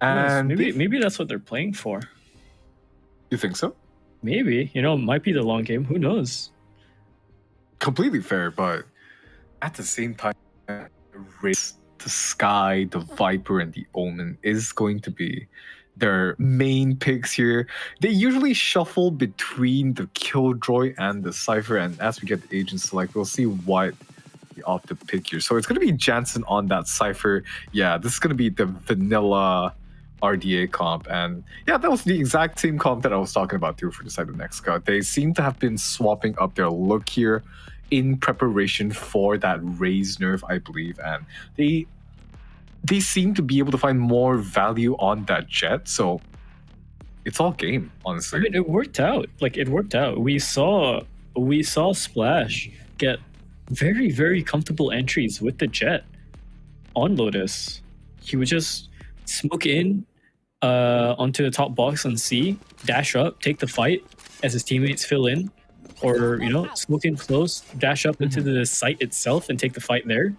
And maybe that's what they're playing for. You think so? Maybe, you know, it might be the long game. Who knows? Completely fair, but at the same time, race the Sky, the Viper, and the Omen is going to be their main picks here. They usually shuffle between the Killjoy and the Cypher, and as we get the agent select, we'll see what they opt to pick here. So it's going to be Jansen on that Cypher. Yeah, this is going to be the vanilla RDA comp, and yeah, that was the exact same comp that I was talking about too for the side of NEXGA. They seem to have been swapping up their look here in preparation for that raise nerf, I believe, and they seem to be able to find more value on that jet, so it's all game, honestly. I mean, it worked out. Like, it worked out. We saw Splash get very, very comfortable entries with the jet on Lotus. He would just smoke in onto the top box on C, dash up, take the fight as his teammates fill in, or, you know, smoke in close, dash up into the site itself and take the fight there.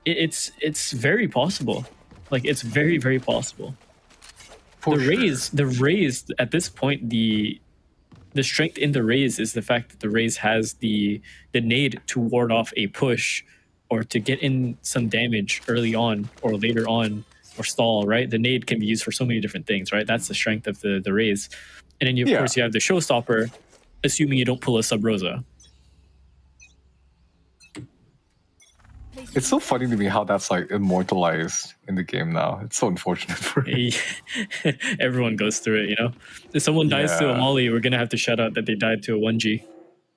It's very possible. Like, it's very, very possible. The raise at this point, the strength in the raise is the fact that the raise has the nade to ward off a push or to get in some damage early on or later on or stall, right? The nade can be used for so many different things, right? That's the strength of the raise. And then of course you have the showstopper, assuming you don't pull a Sub Rosa. It's so funny to me how that's like immortalized in the game now. It's so unfortunate for me. Everyone goes through it, you know? If someone dies to a Molly, we're going to have to shout out that they died to a 1G.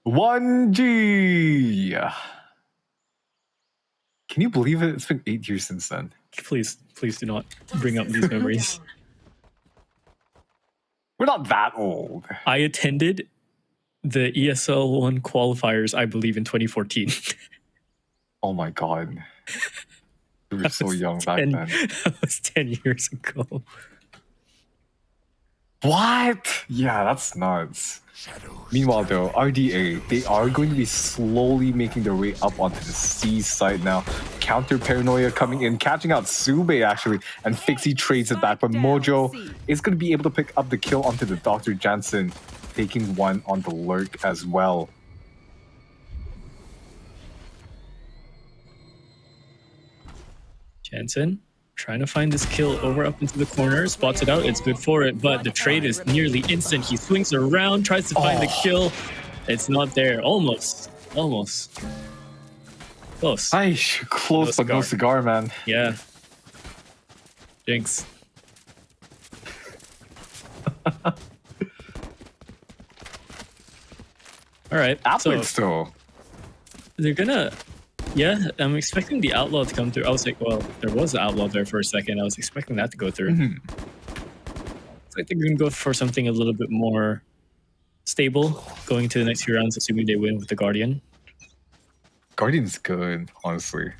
1G! Can you believe it? It's been 8 years since then. Please do not bring up these memories. We're not that old. I attended the ESL 1 qualifiers, I believe, in 2014. Oh my god. We were so young back then. That was 10 years ago. What? Yeah, that's nuts. Meanwhile though, RDA, they are going to be slowly making their way up onto the C side now. Counter Paranoia coming in, catching out Sube actually, and Fixie trades it back, but Mojo is going to be able to pick up the kill onto the Dr. Jansen, taking one on the lurk as well. Jansen trying to find this kill over up into the corner, spots it out, it's good for it, but the trade is nearly instant. He swings around, tries to find the kill. It's not there. Almost. Close. Close, but no cigar, man. Yeah. Jinx. Alright. Applet still. They're gonna... Yeah, I'm expecting the Outlaw to come through. I was like, well, there was an Outlaw there for a second. I was expecting that to go through. So I think we're going to go for something a little bit more stable going to the next few rounds, assuming they win with the Guardian. Guardian's good, honestly.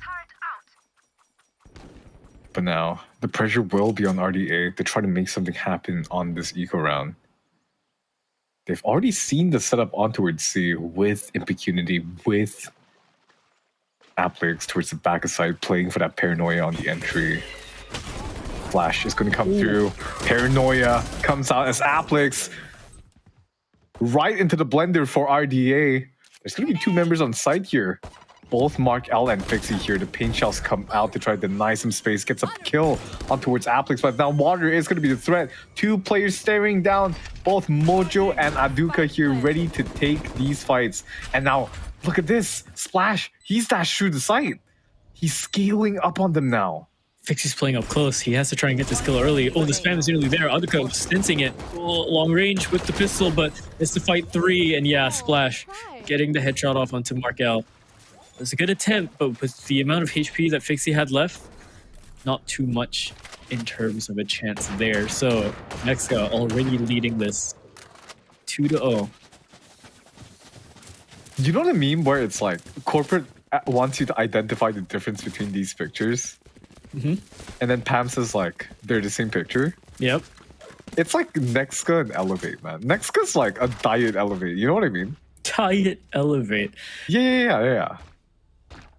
But now, the pressure will be on RDA to try to make something happen on this eco round. They've already seen the setup on towards C with Impecunity, with Applix towards the back of side, playing for that Paranoia on the entry. Flash is going to come through. Paranoia comes out as Applix right into the blender for RDA. There's going to be two members on site here. Both Mark L and Fixie here. The paint shells come out to try to deny some space. Gets a kill on towards Applix, but now Water is going to be the threat. Two players staring down. Both Mojo and Aduka here ready to take these fights. And now, look at this. Splash, he's dashed through the site. He's scaling up on them now. Fixie's playing up close. He has to try and get this kill early. Oh, the spam is nearly there. Aduka stincing it. Oh, long range with the pistol, but it's to fight 3. And yeah, Splash getting the headshot off onto Markel. It was a good attempt, but with the amount of HP that Fixie had left, not too much in terms of a chance there. So NEXGA already leading this 2-0. You know what I mean? Where it's like corporate wants you to identify the difference between these pictures. And then Pam says like, they're the same picture. Yep. It's like NEXGA and Elevate, man. NEXGA's like a diet Elevate. You know what I mean? Diet Elevate. Yeah.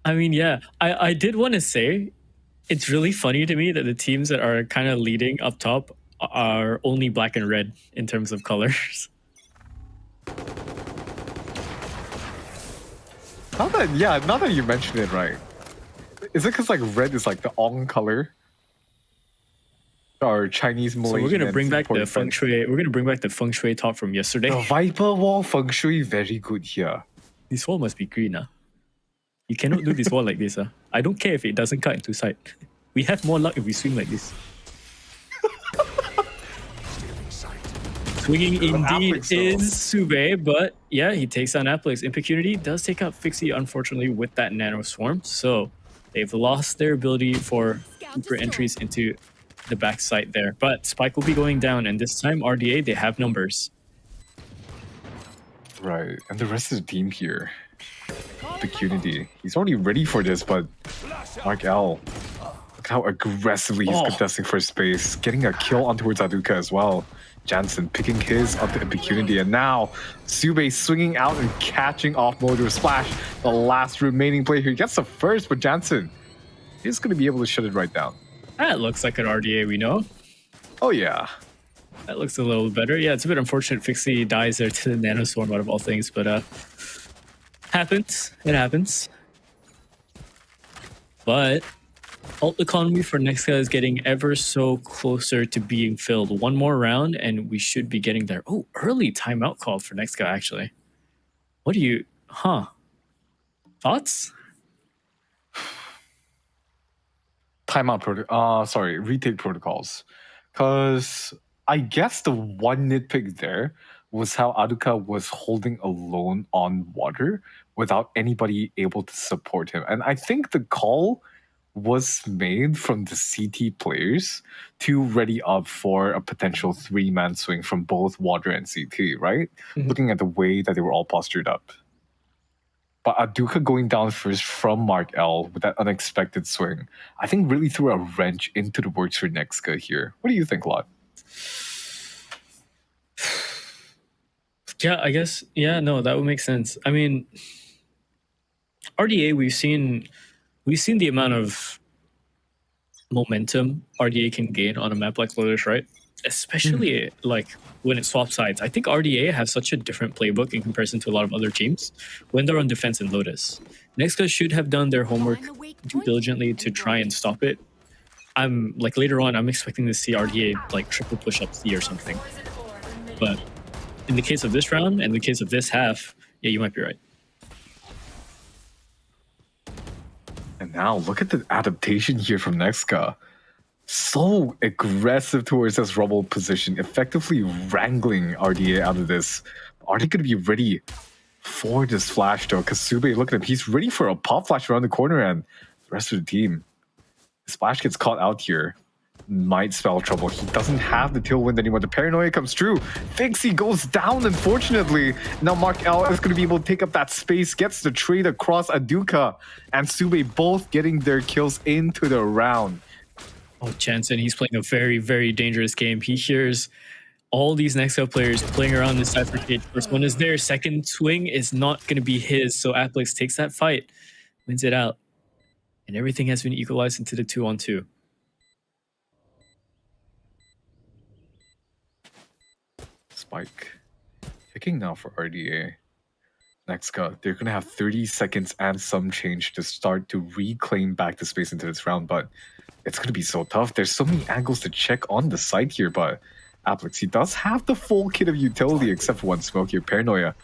I mean, yeah. I did want to say It's really funny to me that the teams that are kind of leading up top are only black and red in terms of colors. Now that you mention it, right? Is it because like red is like the Ong color? Or Chinese, Malaysian. So we're gonna bring back the feng shui. We're gonna bring back the feng shui talk from yesterday. The Viper Wall feng shui very good here. This wall must be green, You cannot do this wall like this, I don't care if it doesn't cut into sight. We have more luck if we swing like this. Swinging indeed is Sube, but yeah, he takes on Applix. Impecunity does take out Fixie, unfortunately, with that Nano Swarm. So they've lost their ability for super entries into the backside there. But Spike will be going down, and this time RDA, they have numbers. Right, and the rest of the team here. Impecunity. He's already ready for this, but Mark L. Look how aggressively he's contesting for space. Getting a kill on towards Aduka as well. Jansen picking his up to Impecunity, and now Sube swinging out and catching off Mojo Splash. The last remaining player who gets the first, but Jansen is going to be able to shut it right down. That looks like an RDA we know. Oh yeah. That looks a little better. Yeah, it's a bit unfortunate Fixie dies there to the Nano Swarm out of all things, but happens. It happens. But ult economy for NEXGA is getting ever so closer to being filled. One more round and we should be getting there. Oh, early timeout call for NEXGA actually. What do you... Thoughts? Retake protocols. Because I guess the one nitpick there was how Aduka was holding alone on water without anybody able to support him. And I think the call was made from the CT players to ready up for a potential 3-man swing from both water and CT, right? Mm-hmm. Looking at the way that they were all postured up. But Aduka going down first from Mark L with that unexpected swing, I think really threw a wrench into the works for NEXGA here. What do you think, Lot? Yeah, I guess, no, that would make sense. I mean, RDA, we've seen the amount of momentum RDA can gain on a map like Lotus, right? Especially like when it swaps sides. I think RDA have such a different playbook in comparison to a lot of other teams when they're on defense in Lotus. NEXGA should have done their homework diligently to try and stop it. I'm like later on, I'm expecting to see RDA like triple push up C or something. But in the case of this round and in the case of this half, yeah, you might be right. And now look at the adaptation here from NEXGA. So aggressive towards this rubble position, effectively wrangling RDA out of this. Are they going to be ready for this flash though? Because Sube, look at him, he's ready for a pop flash around the corner, and the rest of the team. Splash gets caught out here. Might spell trouble. He doesn't have the tailwind anymore. The paranoia comes true. Fixie goes down, unfortunately. Now Mark L is going to be able to take up that space, gets the trade across Aduka and Sube both getting their kills into the round. Oh, Jansen, he's playing a very, very dangerous game. He hears all these NEXGA players playing around this side for cage. First one is there. Second swing is not going to be his. So Applix takes that fight, wins it out. And everything has been equalized into the 2-on-2. Spike. Picking now for RDA. NEXGA, they're going to have 30 seconds and some change to start to reclaim back the space into this round, but it's going to be so tough. There's so many angles to check on the side here, but Applix, he does have the full kit of utility except for one smoke here. Paranoia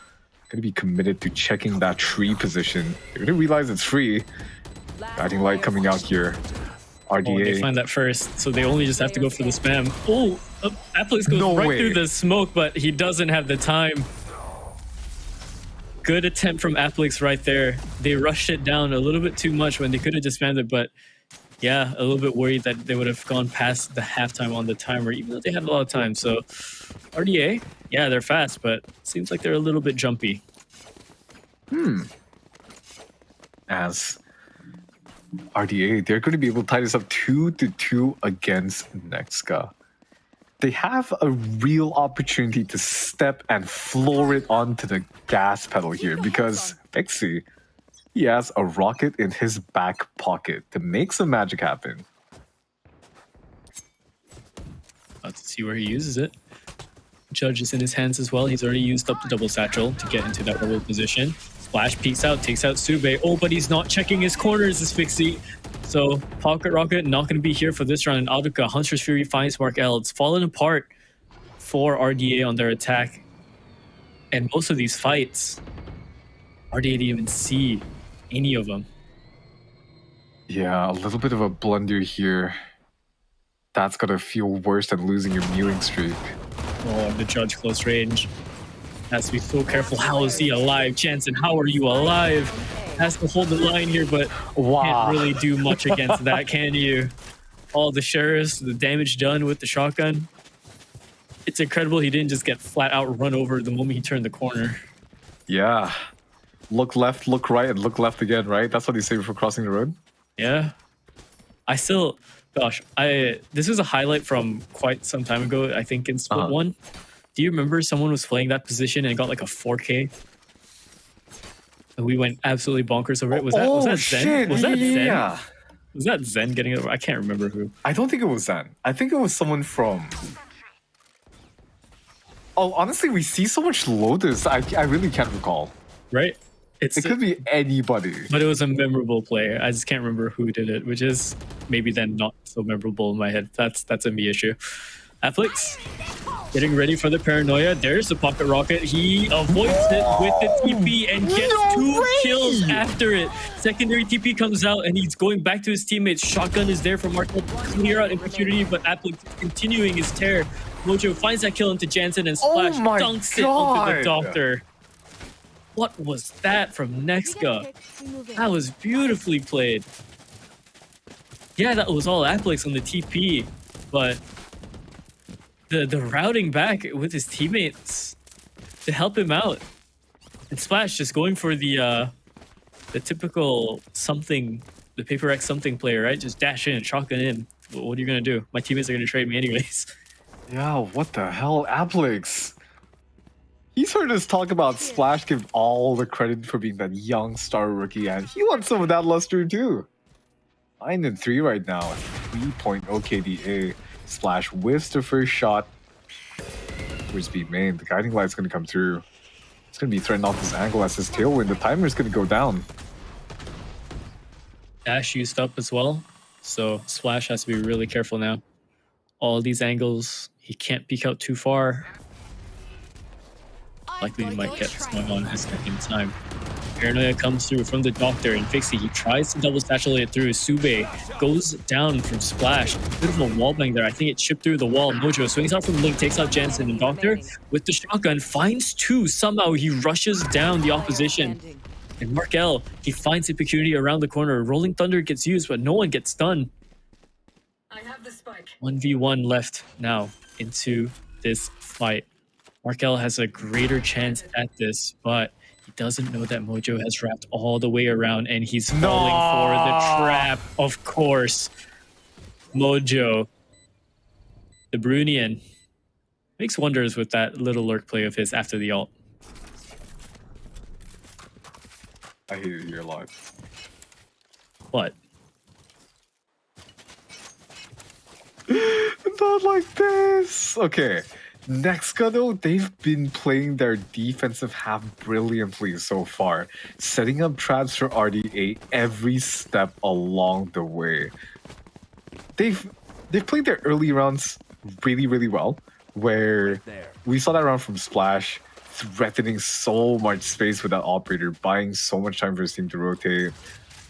going to be committed to checking that tree position. They're going to realize it's free. Guiding light coming out here. RDA. Oh, they find that first, so they only just have to go for the spam. Oh, Applix goes right through the smoke, but he doesn't have the time. Good attempt from Applix right there. They rushed it down a little bit too much when they could have just spammed it, but yeah, a little bit worried that they would have gone past the halftime on the timer, even though they had a lot of time. So RDA, yeah, they're fast, but it seems like they're a little bit jumpy. As RDA, they're going to be able to tie this up 2-2 against NEXGA. They have a real opportunity to step and floor it onto the gas pedal here because Fixie, he has a rocket in his back pocket to make some magic happen. About to see where he uses it. Judge is in his hands as well. He's already used up the double satchel to get into that rebel position. Splash peeks out, takes out Sube. Oh, but he's not checking his corners, this Fixie. So Pocket Rocket not going to be here for this round. And Aduka, Hunter's Fury finds Mark L. It's fallen apart for RDA on their attack. And most of these fights, RDA didn't even see any of them. Yeah, a little bit of a blunder here. That's gotta feel worse than losing your mewing streak. Oh, and the Judge close range. Has to be so careful. How is he alive? Jansen, how are you alive? Has to hold the line here, but can't really do much against that, can you? All the sheriffs, the damage done with the shotgun. It's incredible he didn't just get flat out run over the moment he turned the corner. Yeah. Look left, look right, and look left again, right? That's what they say before crossing the road? Yeah. I still... Gosh, this was a highlight from quite some time ago, I think in Split 1. Do you remember someone was playing that position and got like a 4K? And we went absolutely bonkers over it. Was that Zen? Shit. Was that Zen? Yeah. Was that Zen getting it over? I can't remember who. I don't think it was Zen. I think it was someone from... Oh, honestly, we see so much Lotus, I really can't recall. Right? It could be anybody. But it was a memorable play. I just can't remember who did it, which is maybe then not so memorable in my head. That's a me issue. Afflix getting ready for the paranoia. There's the pocket rocket. He avoids it with the TP and gets two kills after it. Secondary TP comes out and he's going back to his teammates. Shotgun is there for Marco to clear out Impurity, but Afflix continuing his tear. Mojo finds that kill into Jansen and Splash dunks it onto the Doctor. What was that from NEXGA? That was beautifully played. Yeah, that was all Afflix on the TP, but the routing back with his teammates to help him out. And Splash just going for the typical something, the Paper X something player, right? Just dash in, shotgun in. What are you gonna do? My teammates are gonna trade me anyways. Yeah, what the hell, Afflix? He's heard us talk about Splash give all the credit for being that young star rookie, and he wants some of that luster too. 9-3 right now, 3.0 KDA. Splash whiffs the first shot. Where's B main? The guiding light's gonna come through. It's gonna be threatened off this angle as his tailwind. The timer's gonna go down. Dash used up as well, so Splash has to be really careful now. All these angles, he can't peek out too far. Likely he might get this going on his second time. Paranoia comes through from the Doctor and Fixie. He tries to double satchel it through. Sube goes down from Splash. Bit of a wall bang there. I think it chipped through the wall. Mojo swings out from Link, takes out Jansen, and Doctor with the shotgun finds two. Somehow he rushes down the opposition. And Mark L, he finds Impurity around the corner. Rolling Thunder gets used, but no one gets done. 1v1 left now into this fight. Markel has a greater chance at this, but he doesn't know that Mojo has wrapped all the way around and he's falling for the trap, of course. Mojo, the Brunian, makes wonders with that little lurk play of his after the ult. I hate it here a lot. What? Not like this. Okay. NEXGA though, they've been playing their defensive half brilliantly so far, setting up traps for RDA every step along the way. They've played their early rounds really well, where we saw that round from Splash, threatening so much space with that operator, buying so much time for his team to rotate,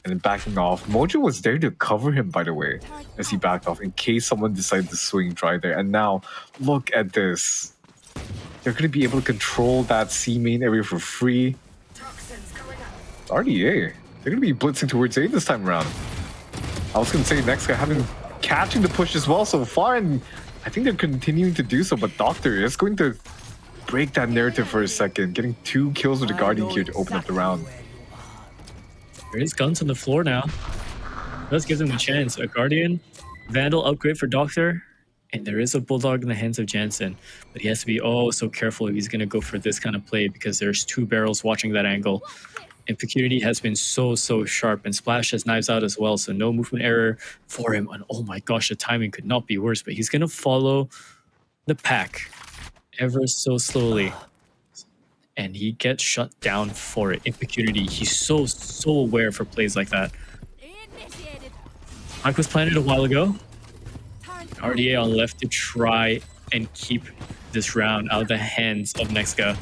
and then backing off. Mojo was there to cover him, by the way, as he backed off in case someone decided to swing dry there. And now, look at this. They're going to be able to control that C main area for free. RDA, they're going to be blitzing towards A this time around. I was going to say NEXGA have been catching the push as well so far, and I think they're continuing to do so, but Doctor is going to break that narrative for a second, getting 2 kills with the Guardian here to open up the round. There is guns on the floor now. Does give them a chance. A Guardian, Vandal upgrade for Doctor, and there is a Bulldog in the hands of Jansen. But he has to be oh so careful if he's going to go for this kind of play because there's 2 barrels watching that angle. Impurity has been so sharp, and Splash has knives out as well, so no movement error for him. And oh my gosh, the timing could not be worse, but he's going to follow the pack ever so slowly. And he gets shut down for it. Impecunity. He's so aware for plays like that. Mike was planted a while ago. RDA on left to try and keep this round out of the hands of NEXGA.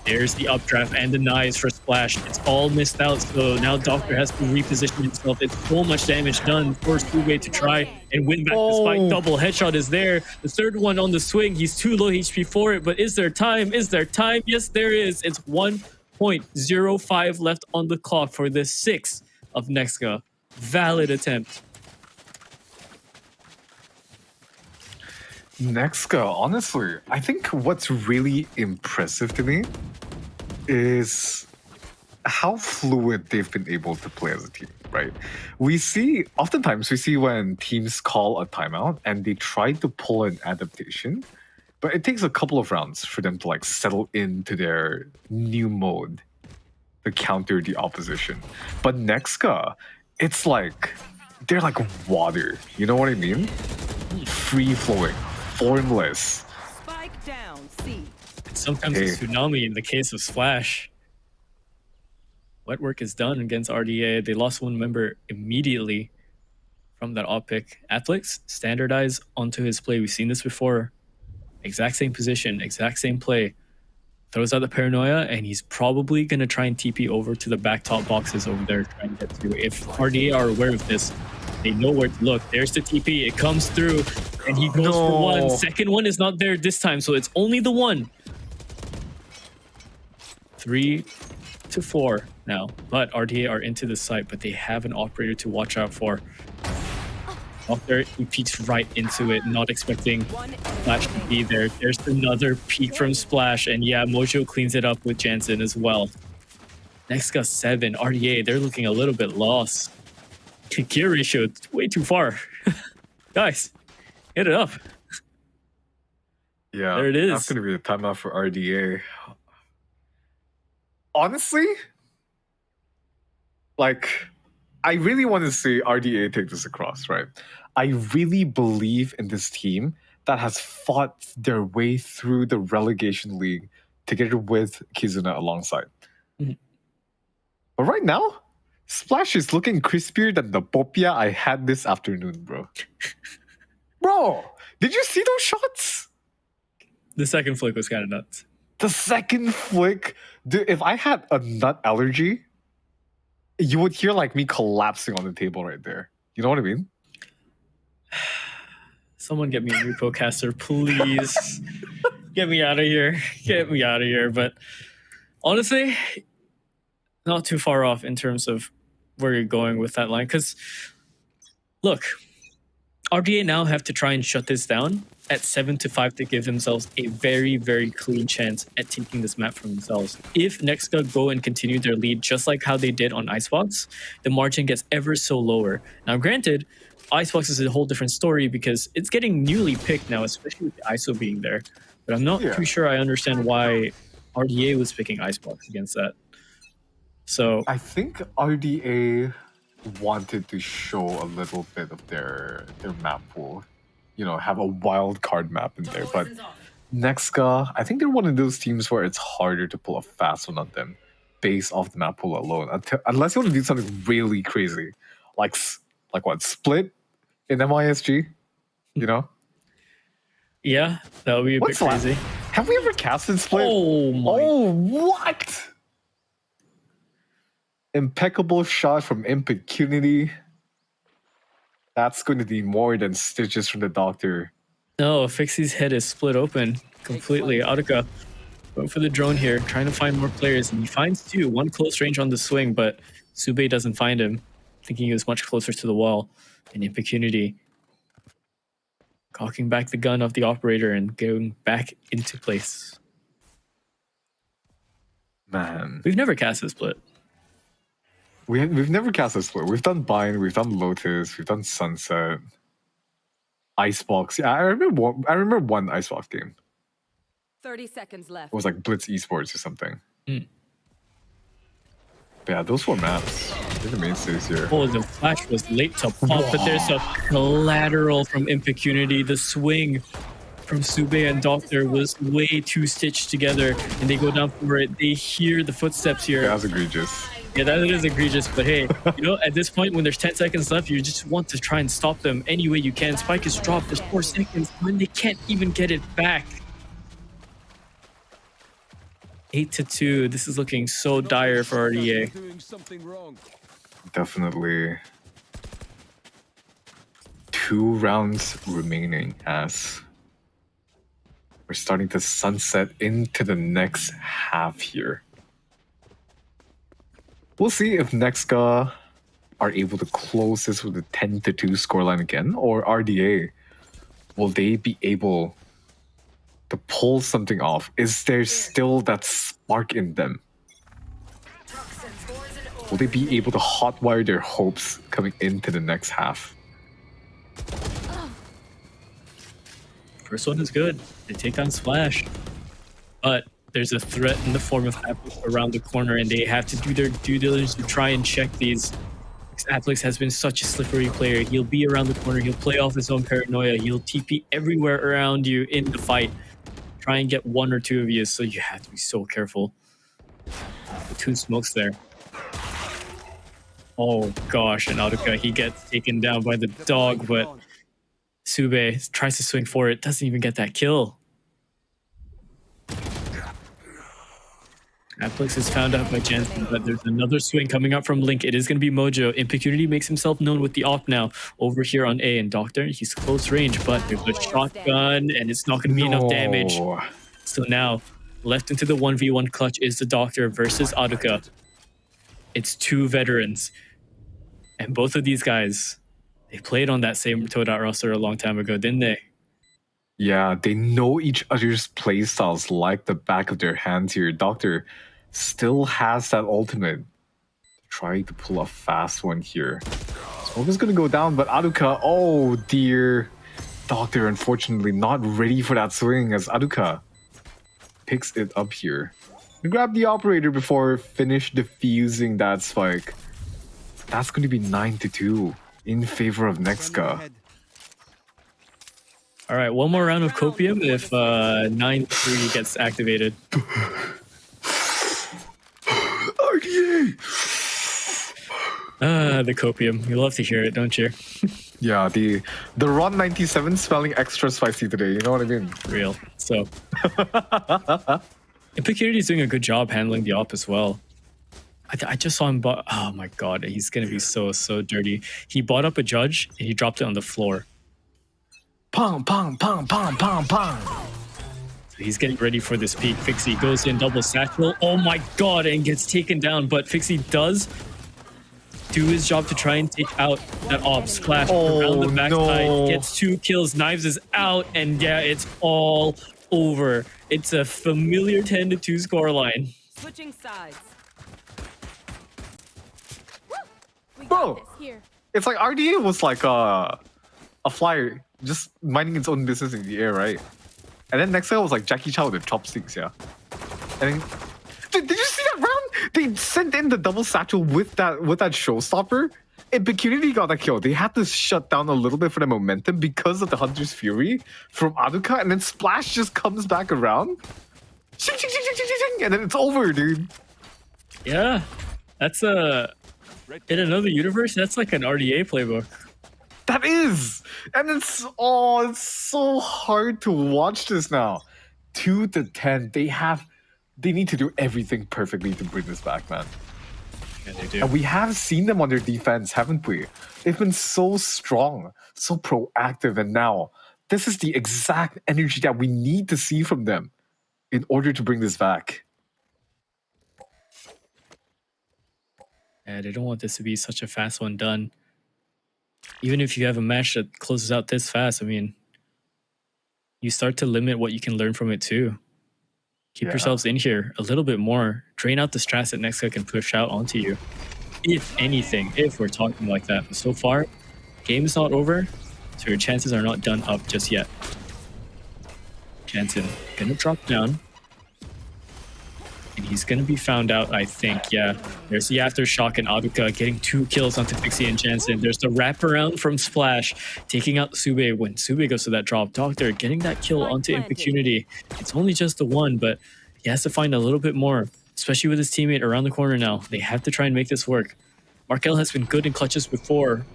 There's the updraft and the knives for Splash. It's all missed out, so now Doctor has to reposition himself. It's so much damage done. Force Reve to try and win back despite double headshot is there. The third one on the swing. He's too low HP for it, but is there time? Is there time? Yes, there is. It's 1.05 left on the clock for the 6th of NEXGA. Valid attempt. NEXGA, honestly, I think what's really impressive to me is how fluid they've been able to play as a team, right? Oftentimes we see when teams call a timeout and they try to pull an adaptation, but it takes a couple of rounds for them to like settle into their new mode to counter the opposition. But NEXGA, it's like, they're like water, you know what I mean? Free flowing. Formless. Spike down, C. Sometimes a tsunami in the case of Splash. Wet work is done against RDA. They lost one member immediately from that op pick. Athlix standardize onto his play. We've seen this before. Exact same position, exact same play. Throws out the paranoia, and he's probably going to try and TP over to the back top boxes over there trying to get to. If RDA are aware of this, they know where to look. There's the TP. It comes through, and he goes for one. Second one is not there this time, so it's only the one. 3 to 4 now. But RDA are into the site, but they have an operator to watch out for. Doctor, he peeks right into it, not expecting Splash to be there. There's another peek from Splash, and yeah, Mojo cleans it up with Jansen as well. NEXGA 7, RDA, they're looking a little bit lost. Gear ratio, way too far. Guys, hit it up. Yeah, there it is. That's going to be a timeout for RDA. Honestly, like, I really want to see RDA take this across, right? I really believe in this team that has fought their way through the relegation league together with Kizuna alongside. Mm-hmm. But right now, Splash is looking crispier than the popia I had this afternoon, bro. Bro, did you see those shots? The second flick was kind of nuts. The second flick, dude, if I had a nut allergy, you would hear like me collapsing on the table right there. You know what I mean? Someone get me a repocaster, please. Get me out of here. Get me out of here. But honestly, not too far off in terms of where you're going with that line. Because, look, RDA now have to try and shut this down at 7-5 to give themselves a very, very clean chance at taking this map for themselves. If NEXGA go and continue their lead just like how they did on Icebox, the margin gets ever so lower. Now, granted, Icebox is a whole different story because it's getting newly picked now, especially with the ISO being there. But I'm not too sure I understand why RDA was picking Icebox against that. So I think RDA wanted to show a little bit of their map pool. You know, have a wild card map in there. But NEXGA, I think they're one of those teams where it's harder to pull a fast one on them based off the map pool alone. Unless you want to do something really crazy. Like what? Split in MYSG? You know? Yeah, that would be a bit crazy. Have we ever casted Split? Oh my. Oh, what? Impeccable shot from Impecunity. That's going to be more than stitches from the Doctor. No, Fixie's head is split open completely. Audica going for the drone here, trying to find more players, and he finds two. One close range on the swing, but Sube doesn't find him, thinking he was much closer to the wall. And Impecunity cocking back the gun of the operator and going back into place. Man. We've never cast a split. We've never cast a split. We've done Bind, we've done Lotus, we've done Sunset, Icebox. Yeah, I remember one Icebox game. 30 seconds left. It was like Blitz Esports or something. Mm. But yeah, those four maps. They're the mainstays here. Oh, the flash was late to pop, but there's a collateral from Impecunity. The swing from Sube and Doctor was way too stitched together, and they go down for it. They hear the footsteps here. That's egregious. Yeah, that is egregious, but hey, you know, at this point, when there's 10 seconds left, you just want to try and stop them any way you can. Spike is dropped, there's 4 seconds, when they can't even get it back. 8-2, this is looking so dire for RDA. Definitely. 2 rounds remaining as we're starting to sunset into the next half here. We'll see if NEXGA are able to close this with a 10-2 scoreline again, or RDA, will they be able to pull something off? Is there still that spark in them? Will they be able to hotwire their hopes coming into the next half? First one is good. They take on Splash. But there's a threat in the form of Applix around the corner, and they have to do their due diligence to try and check these. Applix has been such a slippery player. He'll be around the corner. He'll play off his own paranoia. He'll TP everywhere around you in the fight. Try and get 1 or 2 of you, so you have to be so careful. 2 smokes there. Oh gosh, and Aruka, he gets taken down by the dog, but Sube tries to swing for it, doesn't even get that kill. Applix is found out by Jansen, but there's another swing coming up from Link. It is going to be Mojo. Impecunity makes himself known with the op now over here on A. And Doctor, he's close range, but there's a shotgun, and it's not going to be enough damage. So now, left into the 1v1 clutch is the Doctor versus Aruka. It's 2 veterans. And both of these guys, they played on that same Toadot roster a long time ago, didn't they? Yeah, they know each other's playstyles like the back of their hands here. Doctor still has that ultimate. Trying to pull a fast one here. Smoke is going to go down, but Aruka, oh dear. Doctor, unfortunately, not ready for that swing as Aruka picks it up here. Grab the operator before finish defusing that spike. That's going to be 9-2 in favor of NEXGA. All right, one more round of Copium if 9-3 gets activated. RDA! The Copium. You love to hear it, don't you? Yeah, the Ron 97 smelling extra spicy today, you know what I mean? Real. So, Impecunity is doing a good job handling the op as well. I just saw him, oh my god, he's going to be so dirty. He bought up a judge and he dropped it on the floor. Pong, pong, pong, pong, pong, pong. So he's getting ready for this peak. Fixie goes in double satchel. Oh my god, and gets taken down. But Fixie does do his job to try and take out that op. Splash around the backside. Gets 2 kills. Knives is out. And yeah, it's all over. It's a familiar 10-2 scoreline. Switching sides. Bro, it's like RDA was like a flyer, just minding its own business in the air, right? And then NEXGA was like Jackie Chan with chopsticks, yeah. And then, did you see that round? They sent in the double satchel with that showstopper. Impecunity got that kill. They had to shut down a little bit for the momentum because of the Hunter's Fury from Aruka, and then Splash just comes back around. Shing, shing, shing, shing, shing, shing, and then it's over, dude. Yeah, that's in another universe, that's like an RDA playbook. That is! And it's so hard to watch this now. 2-10, they need to do everything perfectly to bring this back, man. Yeah, they do. And we have seen them on their defense, haven't we? They've been so strong, so proactive, and now this is the exact energy that we need to see from them in order to bring this back. And they don't want this to be such a fast one done. Even if you have a match that closes out this fast, I mean, you start to limit what you can learn from it too. Keep yourselves in here a little bit more. Drain out the stress that NEXGA can push out onto you. If anything, if we're talking like that. But so far, game is not over, so your chances are not done up just yet. Jansen gonna drop down. And He's going to be found out, I think. Yeah, there's the aftershock and Aduka getting 2 kills onto Fixie and Jansen. There's the wraparound from Splash, taking out Sube when Sube goes to that drop. Doctor getting that kill onto Impecunity. It's only just the one, but he has to find a little bit more, especially with his teammate around the corner now. They have to try and make this work. Markel has been good in clutches before.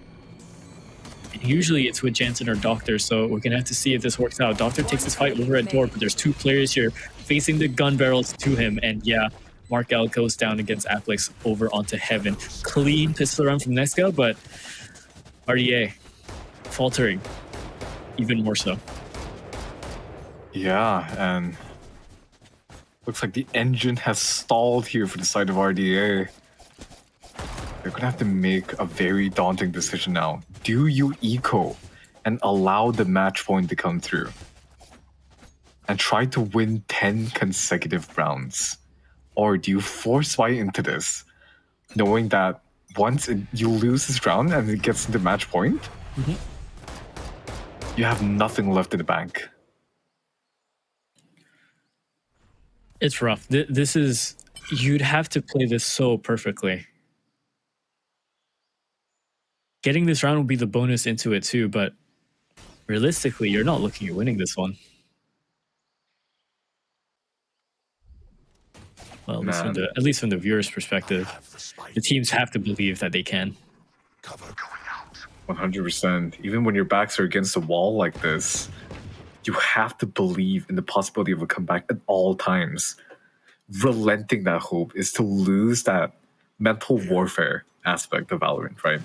And usually it's with Jansen or Doctor, so we're going to have to see if this works out. Doctor takes his fight over at door, but there's 2 players here facing the gun barrels to him. And yeah, Markel goes down against Applix over onto Heaven. Clean pistol round from NEXGA, but RDA faltering even more so. Yeah, and looks like the engine has stalled here for the side of RDA. They're gonna have to make a very daunting decision now. Do you eco and allow the match point to come through and try to win 10 consecutive rounds? Or do you force fight into this, knowing that once you lose this round and it gets into match point, you have nothing left in the bank? It's rough. This is... You'd have to play this so perfectly. Getting this round will be the bonus into it too, but realistically, you're not looking at winning this one. Well, at least from the viewer's perspective, the teams have to believe that they can. 100%. Even when your backs are against the wall like this, you have to believe in the possibility of a comeback at all times. Relenting that hope is to lose that mental warfare aspect of Valorant, right?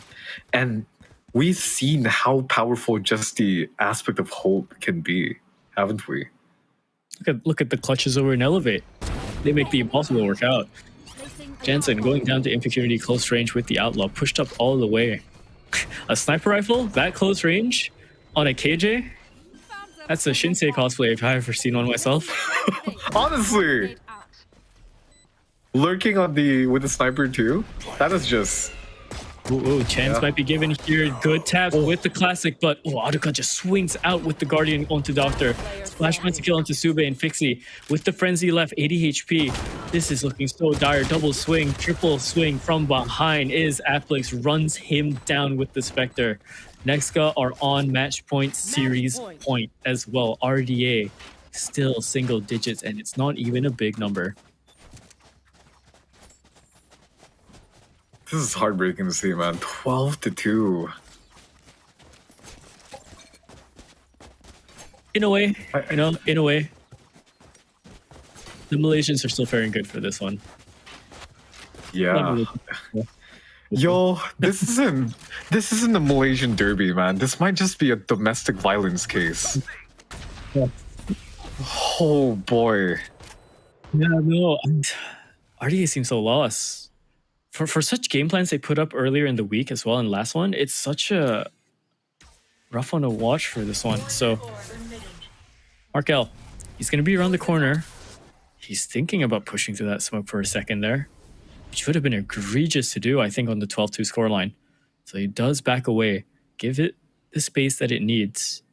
And we've seen how powerful just the aspect of hope can be, haven't we? Look at the clutches over in Elevate. They make the impossible work out. Jansen going down to Impecunity close range with the Outlaw, pushed up all the way. A sniper rifle that close range on a KJ? That's a Shinsei cosplay if I've ever seen one myself. Honestly! Lurking on with the sniper too? That is just... Ooh, chance might be given here. Good tap with the classic, but Aduka just swings out with the Guardian onto Doctor. Splash finds a kill onto Sube and Fixie. With the Frenzy left, 80 HP. This is looking so dire. Double swing, triple swing from behind is Applix. Runs him down with the Spectre. NEXGA are on match point series point as well. RDA still single digits, and it's not even a big number. This is heartbreaking to see, man. 12-2. In a way, in a way. The Malaysians are still faring good for this one. Yeah. Yo, this isn't a Malaysian derby, man. This might just be a domestic violence case. Yeah. Oh boy. Yeah, no. RDA seems so lost. For such game plans they put up earlier in the week as well, and last one, it's such a rough one to watch for this one. So, Markel, he's going to be around the corner. He's thinking about pushing through that smoke for a second there, which would have been egregious to do, I think, on the 12-2 scoreline. So he does back away, give it the space that it needs.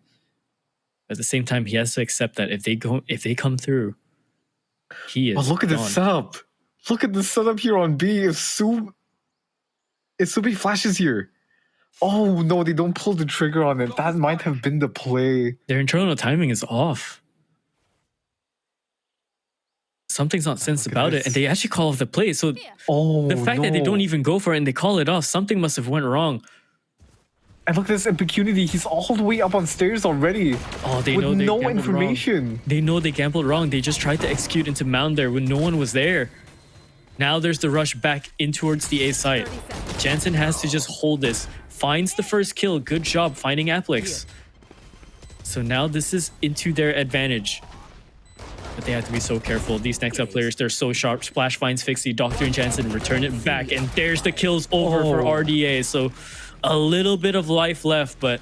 At the same time, he has to accept that if they come through, he is. Oh, look at this setup. Look at the setup here on B. If Sube flashes here. Oh no, they don't pull the trigger on it. That might have been the play. Their internal timing is off. Something's not sensed about it, and they actually call off the play. So the fact that they don't even go for it and they call it off, something must have went wrong. And look at this Impecunity. He's all the way up on stairs already. Oh, they with know they no gambled information. Wrong. They know they gambled wrong. They just tried to execute into mound there when no one was there. Now there's the rush back in towards the A site. Jansen has to just hold this. Finds the first kill. Good job finding Applix. So now this is into their advantage. But they have to be so careful. These NEXGA players, they're so sharp. Splash finds Fixie. Doctor and Jansen return it back. And there's the kills over for RDA. So a little bit of life left, but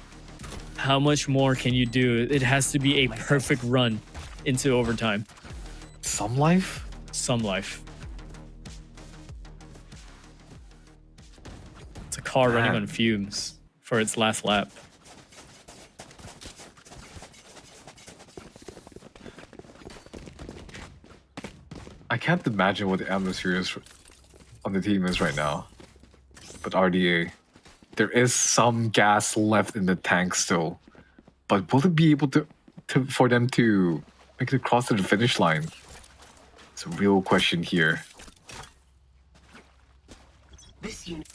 how much more can you do? It has to be a perfect run into overtime. Some life? Some life. It's a car running on fumes for its last lap. I can't imagine what the atmosphere is on the team is right now. But RDA, there is some gas left in the tank still. But will it be able to for them to make it across to the finish line? It's a real question here.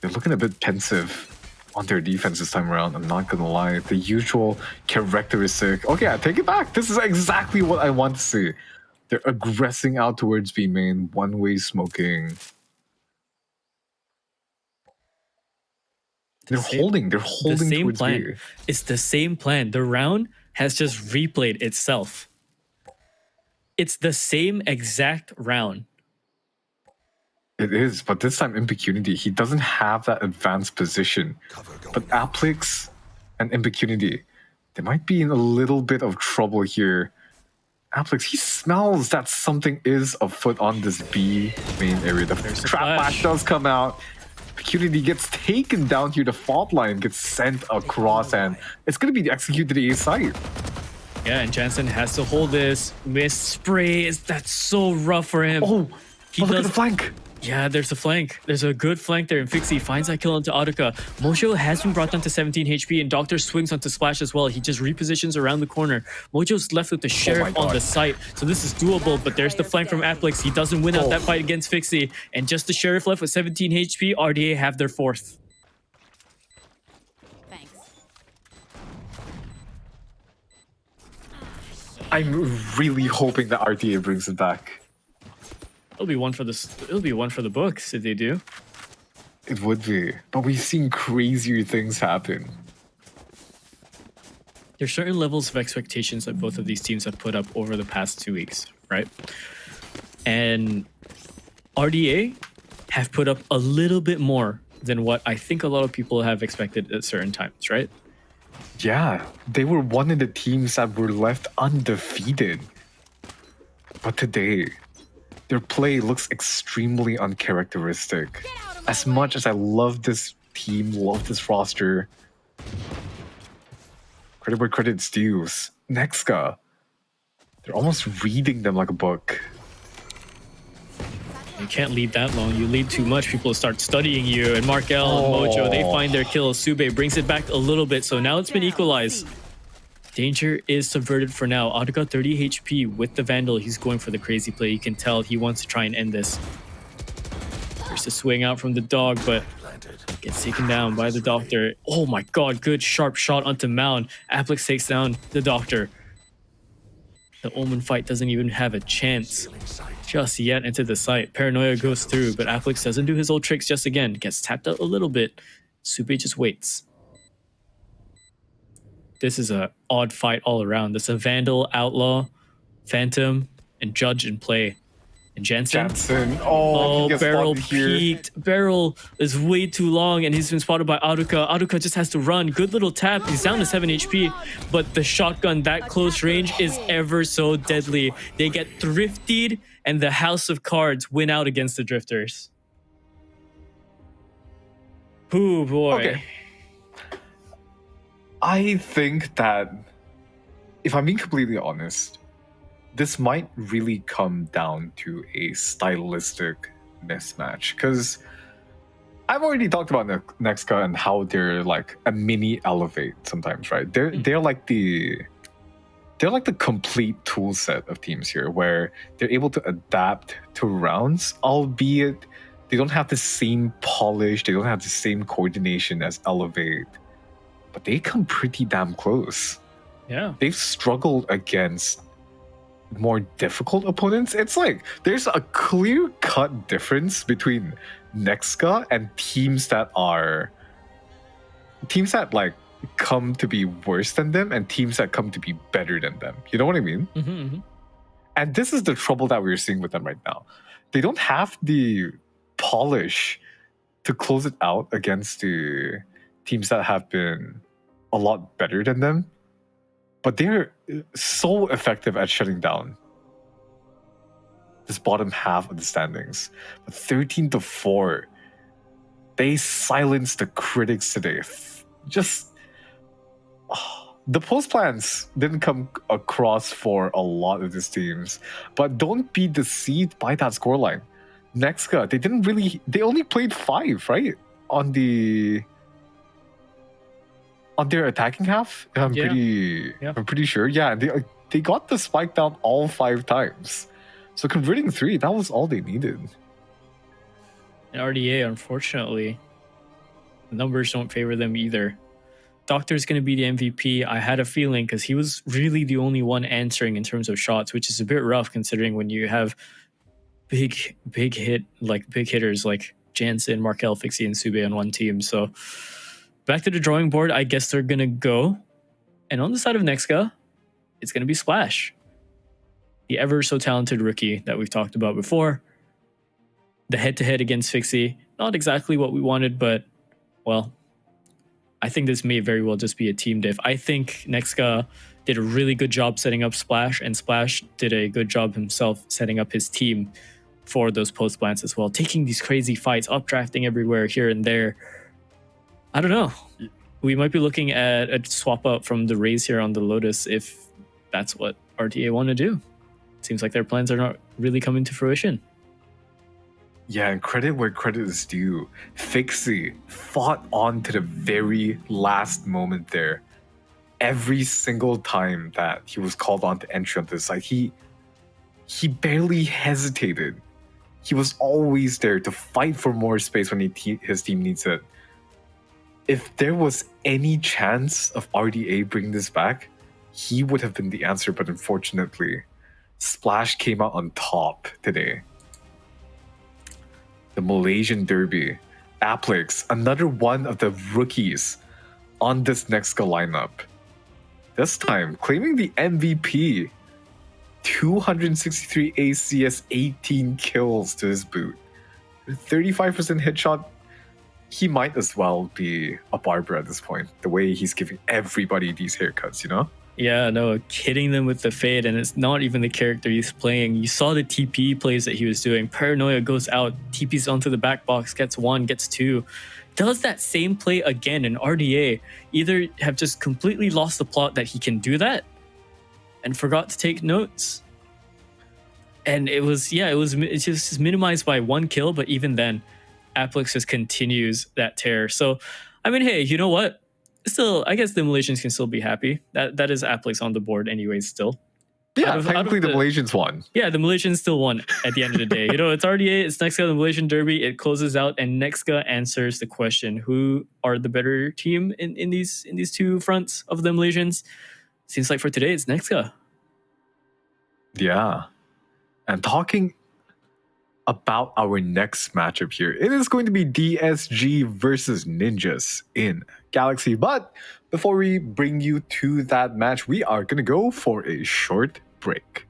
They're looking a bit pensive on their defense this time around. I'm not gonna lie. The usual characteristic. Okay, I take it back. This is exactly what I want to see. They're aggressing out towards B main, one-way smoking. They're holding The same towards plan. B. It's the same plan. The round has just replayed itself. It's the same exact round. It is, but this time Impecunity, he doesn't have that advanced position. But Applix and Impecunity, they might be in a little bit of trouble here. Applix, he smells that something is afoot on this B main area. The trap flash does come out. Impecunity gets taken down here. The fault line gets sent across, and it's going to be the execute to the A site. Yeah, and Jansen has to hold this. Miss spray. That's so rough for him. Oh, look at the flank. Yeah, there's a flank. There's a good flank there, and Fixie finds that kill onto Audica. Mojo has been brought down to 17 HP, and Doctor swings onto Splash as well. He just repositions around the corner. Mojo's left with the Sheriff on the site, so this is doable, but there's the flank from Applix. He doesn't win out that fight against Fixie, and just the Sheriff left with 17 HP. RDA have their fourth. Thanks. I'm really hoping that RTA brings it back. It'll be one for the books if they do. It would be, but we've seen crazier things happen. There's certain levels of expectations that both of these teams have put up over the past 2 weeks, right? And RDA have put up a little bit more than what I think a lot of people have expected at certain times, right? Yeah, they were one of the teams that were left undefeated. But today, their play looks extremely uncharacteristic. As much as I love this team, love this roster, credit where credit's due. NEXGA, they're almost reading them like a book. You can't lead that long. You lead too much, people start studying you. And Markel and Mojo, they find their kill. Sube brings it back a little bit, so now it's been equalized. Danger is subverted for now. Audica 30 HP with the Vandal. He's going for the crazy play. You can tell he wants to try and end this. There's a swing out from the dog, but gets taken down by the Doctor. Oh my god, good sharp shot onto Mound. Applix takes down the Doctor. The Omen fight doesn't even have a chance just yet into the site. Paranoia goes through, but Applix doesn't do his old tricks just again. Gets tapped out a little bit. Sube just waits. This is a odd fight all around. There's a Vandal, Outlaw, Phantom, and Judge in play. And Jansen. Oh, Barrel peaked. Barrel is way too long, and he's been spotted by Audica. Audica just has to run. Good little tap. He's down to 7 HP, but the shotgun that close range is ever so deadly. They get thriftied, and the House of Cards win out against the Drifters. Ooh, boy. Okay. I think that, if I'm being completely honest, this might really come down to a stylistic mismatch. Because I've already talked about NEXGA and how they're like a mini Elevate sometimes, right? They're like the complete tool set of teams here, where they're able to adapt to rounds, albeit they don't have the same polish, they don't have the same coordination as Elevate. But they come pretty damn close. Yeah. They've struggled against more difficult opponents. It's like there's a clear-cut difference between NEXGA and teams that like come to be worse than them and teams that come to be better than them. You know what I mean? Mm-hmm, mm-hmm. And this is the trouble that we're seeing with them right now. They don't have the polish to close it out against the teams that have been a lot better than them, but they're so effective at shutting down this bottom half of the standings. But 13-4, they silenced the critics today. Just The post plans didn't come across for a lot of these teams, but don't be deceived by that scoreline. NEXGA, they only played 5, right? On their attacking half. I'm pretty sure. Yeah, they got the spike down all 5 times. So converting 3, that was all they needed. And RDA, unfortunately, the numbers don't favor them either. Doctor's going to be the MVP. I had a feeling because he was really the only one answering in terms of shots, which is a bit rough considering when you have big hitters like Jansen, Markel, Fixie, and Sube on one team. So back to the drawing board. I guess they're going to go. And on the side of NEXGA, it's going to be Splash, the ever so talented rookie that we've talked about before. The head-to-head against Fixie, not exactly what we wanted, but, well, I think this may very well just be a team diff. I think NEXGA did a really good job setting up Splash, and Splash did a good job himself setting up his team for those post plants as well, taking these crazy fights, updrafting everywhere here and there. I don't know. We might be looking at a swap out from the Rays here on the Lotus if that's what RTA want to do. Seems like their plans are not really coming to fruition. Yeah, and credit where credit is due. Fixie fought on to the very last moment there. Every single time that he was called on to entry on this side, he barely hesitated. He was always there to fight for more space when his team needs it. If there was any chance of RDA bringing this back, he would have been the answer, but unfortunately, Splash came out on top today. The Malaysian Derby. Applix, another one of the rookies on this NEXGA lineup. This time, claiming the MVP. 263 ACS, 18 kills to his boot. 35% headshot. He might as well be a barber at this point. The way he's giving everybody these haircuts, you know? Yeah, no, hitting them with the fade, and it's not even the character he's playing. You saw the TP plays that he was doing. Paranoia goes out, TPs onto the back box, gets 1, gets 2. Does that same play again, and RDA either have just completely lost the plot that he can do that and forgot to take notes. And it's just minimized by 1 kill, but even then, Applix just continues that tear. So, I mean, hey, you know what? Still, I guess the Malaysians can still be happy. That is Applix on the board anyways still. Yeah, technically the Malaysians won. Yeah, the Malaysians still won at the end of the day. You know, it's RDA, it's NEXGA, the Malaysian Derby. It closes out, and NEXGA answers the question, who are the better team in these 2 fronts of the Malaysians? Seems like for today, it's NEXGA. Yeah. And talking about our next matchup here, it is going to be DSG versus Ninjas in Galaxy. But before we bring you to that match, we are going to go for a short break.